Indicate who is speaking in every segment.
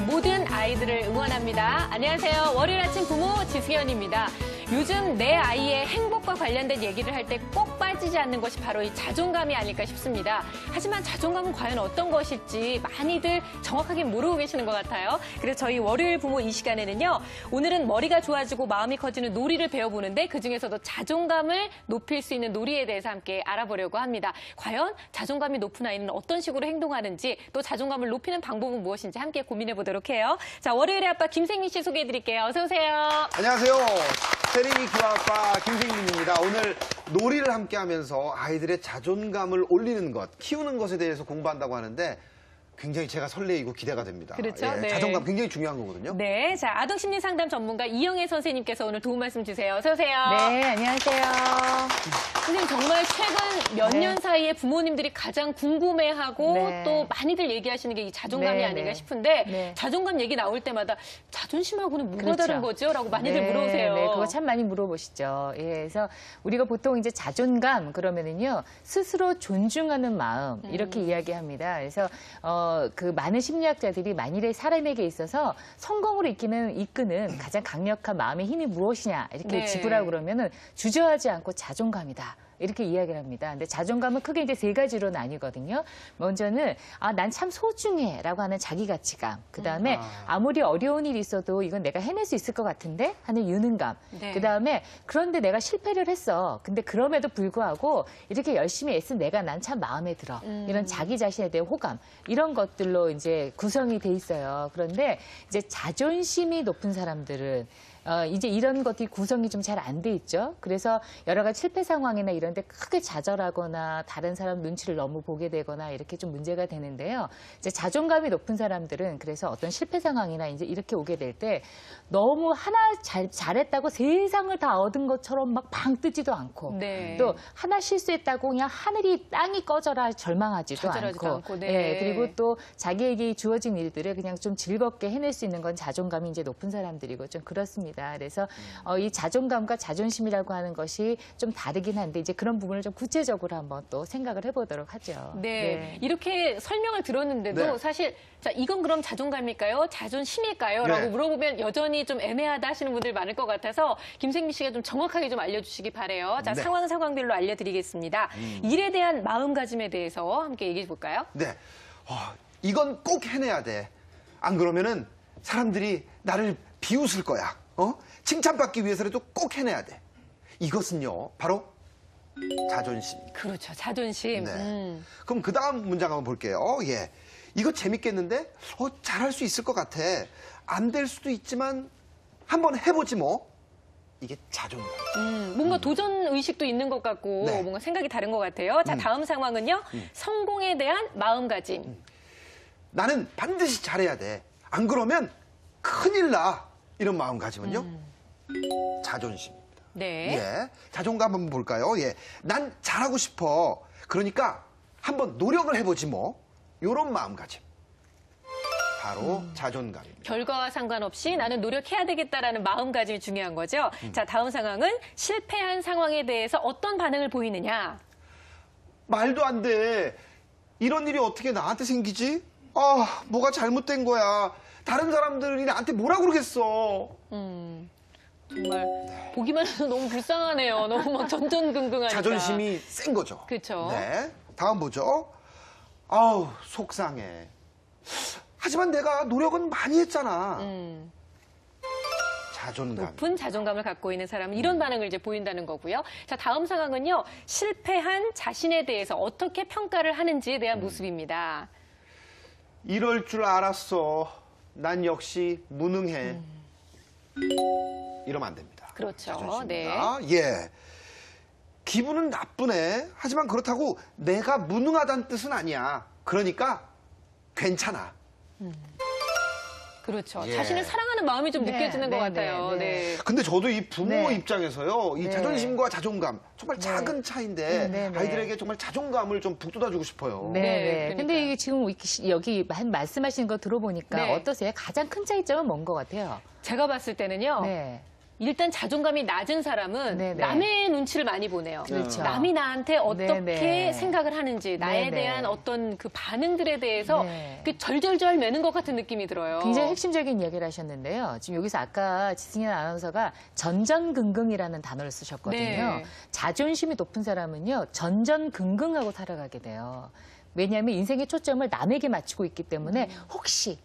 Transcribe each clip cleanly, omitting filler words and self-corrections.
Speaker 1: 세상의 모든 아이들을 응원합니다. 안녕하세요. 월요일 아침 부모 지수연입니다. 요즘 내 아이의 행복과 관련된 얘기를 할 때 꼭 빠지지 않는 것이 바로 이 자존감이 아닐까 싶습니다. 하지만 자존감은 과연 어떤 것일지 많이들 정확하게 모르고 계시는 것 같아요. 그래서 저희 월요일 부모 이 시간에는요. 오늘은 머리가 좋아지고 마음이 커지는 놀이를 배워보는데 그중에서도 자존감을 높일 수 있는 놀이에 대해서 함께 알아보려고 합니다. 과연 자존감이 높은 아이는 어떤 식으로 행동하는지 또 자존감을 높이는 방법은 무엇인지 함께 고민해보도록 해요. 자, 월요일의 아빠 김생민 씨 소개해드릴게요. 어서 오세요.
Speaker 2: 안녕하세요. 세림이 키워아빠 김생민입니다. 오늘 놀이를 함께 하면서 아이들의 자존감을 올리는 것, 키우는 것에 대해서 공부한다고 하는데 굉장히 제가 설레이고 기대가 됩니다.
Speaker 1: 그렇죠.
Speaker 2: 예,
Speaker 1: 네.
Speaker 2: 자존감 굉장히 중요한 거거든요.
Speaker 1: 네, 자 아동심리상담 전문가 이영애 선생님께서 오늘 도움 말씀 주세요. 어서 오세요.
Speaker 3: 네, 안녕하세요.
Speaker 1: 선생님 정말 최근 몇 년 사이에 부모님들이 가장 궁금해하고
Speaker 3: 네.
Speaker 1: 또 많이들 얘기하시는 게 이 자존감이
Speaker 3: 네,
Speaker 1: 아닌가
Speaker 3: 네.
Speaker 1: 싶은데
Speaker 3: 네.
Speaker 1: 자존감 얘기 나올 때마다 자존심하고는 뭐가
Speaker 3: 그렇죠.
Speaker 1: 다른 거죠? 라고 많이들
Speaker 3: 네,
Speaker 1: 물어보세요.
Speaker 3: 네, 그거 참 많이 물어보시죠. 예, 그래서 우리가 보통 이제 자존감 그러면은요 스스로 존중하는 마음 이렇게 이야기합니다. 그래서 그 많은 심리학자들이 만일의 사람에게 있어서 성공으로 이끄는 가장 강력한 마음의 힘이 무엇이냐 이렇게
Speaker 1: 네.
Speaker 3: 짚으라 그러면은 주저하지 않고 자존감이다. 이렇게 이야기를 합니다. 근데 자존감은 크게 이제 세 가지로 나뉘거든요. 먼저는 난 참 소중해라고 하는 자기 가치감. 그다음에 아무리 어려운 일이 있어도 이건 내가 해낼 수 있을 것 같은데 하는 유능감.
Speaker 1: 네.
Speaker 3: 그다음에 그런데 내가 실패를 했어. 근데 그럼에도 불구하고 이렇게 열심히 애쓴 내가 난 참 마음에 들어. 이런 자기 자신에 대한 호감. 이런 것들로 이제 구성이 돼 있어요. 그런데 이제 자존심이 높은 사람들은 이제 이런 것들이 구성이 좀 잘 안 돼 있죠. 그래서 여러 가지 실패 상황이나 이런 데 크게 좌절하거나 다른 사람 눈치를 너무 보게 되거나 이렇게 좀 문제가 되는데요. 이제 자존감이 높은 사람들은 그래서 어떤 실패 상황이나 이제 이렇게 오게 될 때 너무 하나 잘했다고 세상을 다 얻은 것처럼 막 방 뜨지도 않고
Speaker 1: 네.
Speaker 3: 또 하나 실수했다고 그냥 하늘이 땅이 꺼져라 절망하지도
Speaker 1: 좌절하지도 않고, 네.
Speaker 3: 예, 그리고 또 자기에게 주어진 일들을 그냥 좀 즐겁게 해낼 수 있는 건 자존감이 이제 높은 사람들이고 좀 그렇습니다. 그래서 이 자존감과 자존심이라고 하는 것이 좀 다르긴 한데 이제 그런 부분을 좀 구체적으로 한번 또 생각을 해보도록 하죠.
Speaker 1: 네. 이렇게 설명을 들었는데도
Speaker 2: 네.
Speaker 1: 사실 자 이건 그럼 자존감일까요? 자존심일까요? 라고
Speaker 2: 네.
Speaker 1: 물어보면 여전히 좀 애매하다 하시는 분들 많을 것 같아서 김생민 씨가 좀 정확하게 좀 알려주시기 바래요. 자,
Speaker 2: 네.
Speaker 1: 상황별로 알려드리겠습니다. 일에 대한 마음가짐에 대해서 함께 얘기해 볼까요?
Speaker 2: 네. 이건 꼭 해내야 돼. 안 그러면은 사람들이 나를 비웃을 거야. 칭찬받기 위해서라도 꼭 해내야 돼. 이것은요, 바로 자존심입니다.
Speaker 1: 그렇죠. 자존심.
Speaker 2: 네. 그럼 그 다음 문장 한번 볼게요. 예. 이거 재밌겠는데? 잘할 수 있을 것 같아. 안 될 수도 있지만 한번 해보지 뭐. 이게 자존감.
Speaker 1: 뭔가 도전 의식도 있는 것 같고
Speaker 2: 네.
Speaker 1: 뭔가 생각이 다른 것 같아요. 자, 다음 상황은요. 성공에 대한 마음가짐.
Speaker 2: 나는 반드시 잘해야 돼. 안 그러면 큰일 나. 이런 마음가짐은요. 자존심입니다.
Speaker 1: 네.
Speaker 2: 예. 자존감 한번 볼까요? 예. 난 잘하고 싶어. 그러니까 한번 노력을 해보지 뭐. 요런 마음가짐. 바로 자존감입니다.
Speaker 1: 결과와 상관없이 나는 노력해야 되겠다라는 마음가짐이 중요한 거죠. 자, 다음 상황은 실패한 상황에 대해서 어떤 반응을 보이느냐.
Speaker 2: 말도 안 돼. 이런 일이 어떻게 나한테 생기지? 뭐가 잘못된 거야. 다른 사람들이 나한테 뭐라 그러겠어.
Speaker 1: 정말 보기만 해도 너무 불쌍하네요. 너무 막 전전긍긍하니까.
Speaker 2: 자존심이 센 거죠.
Speaker 1: 그렇죠.
Speaker 2: 네. 다음 보죠. 속상해. 하지만 내가 노력은 많이 했잖아. 자존감.
Speaker 1: 높은 자존감을 갖고 있는 사람은 이런 반응을 이제 보인다는 거고요. 자, 다음 상황은요. 실패한 자신에 대해서 어떻게 평가를 하는지에 대한 모습입니다.
Speaker 2: 이럴 줄 알았어. 난 역시 무능해. 이러면 안 됩니다.
Speaker 1: 그렇죠.
Speaker 2: 자존심입니다. 예. 기분은 나쁘네. 하지만 그렇다고 내가 무능하다는 뜻은 아니야. 그러니까 괜찮아.
Speaker 1: 그렇죠.
Speaker 2: 예.
Speaker 1: 자신을 사랑하는 마음이 좀
Speaker 3: 네,
Speaker 1: 느껴지는 것
Speaker 3: 네,
Speaker 1: 같아요.
Speaker 3: 네,
Speaker 1: 네.
Speaker 3: 네.
Speaker 2: 근데 저도 이 부모
Speaker 3: 네.
Speaker 2: 입장에서요, 이
Speaker 3: 네.
Speaker 2: 자존심과 자존감, 정말 작은 차이인데
Speaker 3: 네, 네.
Speaker 2: 아이들에게 정말 자존감을 좀 북돋아주고 싶어요.
Speaker 3: 네,
Speaker 1: 네,
Speaker 3: 네.
Speaker 1: 그러니까요.
Speaker 3: 근데 이게 지금 여기 말씀하신 거 들어보니까
Speaker 1: 네.
Speaker 3: 어떠세요? 가장 큰 차이점은 뭔 것 같아요?
Speaker 1: 제가 봤을 때는요.
Speaker 3: 네.
Speaker 1: 일단 자존감이 낮은 사람은
Speaker 3: 네네.
Speaker 1: 남의 눈치를 많이 보네요.
Speaker 3: 그렇죠.
Speaker 1: 남이 나한테 어떻게
Speaker 3: 네네.
Speaker 1: 생각을 하는지, 나에
Speaker 3: 네네.
Speaker 1: 대한 어떤 그 반응들에 대해서
Speaker 3: 네.
Speaker 1: 그 절절절 매는 것 같은 느낌이 들어요.
Speaker 3: 굉장히 핵심적인 이야기를 하셨는데요. 지금 여기서 아까 지승현 아나운서가 전전긍긍이라는 단어를 쓰셨거든요.
Speaker 1: 네.
Speaker 3: 자존심이 높은 사람은요, 전전긍긍하고 살아가게 돼요. 왜냐하면 인생의 초점을 남에게 맞추고 있기 때문에 혹시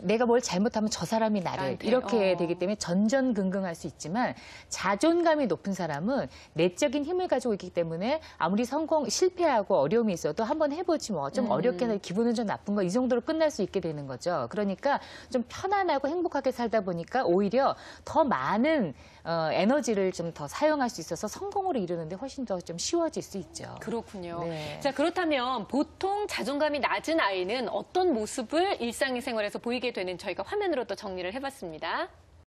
Speaker 3: 내가 뭘 잘못하면 저 사람이 나를
Speaker 1: 나한테,
Speaker 3: 이렇게 되기 때문에 전전긍긍할 수 있지만 자존감이 높은 사람은 내적인 힘을 가지고 있기 때문에 아무리 실패하고 어려움이 있어도 한번 해보지 뭐 좀 어렵게 해서 기분은 좀 나쁜 거 이 정도로 끝날 수 있게 되는 거죠. 그러니까 좀 편안하고 행복하게 살다 보니까 오히려 더 많은 에너지를 좀 더 사용할 수 있어서 성공으로 이루는데 훨씬 더 좀 쉬워질 수 있죠.
Speaker 1: 그렇군요.
Speaker 3: 네.
Speaker 1: 자, 그렇다면 보통 자존감이 낮은 아이는 어떤 모습을 일상생활에서 보이게 되는 저희가 화면으로 또 정리를 해봤습니다.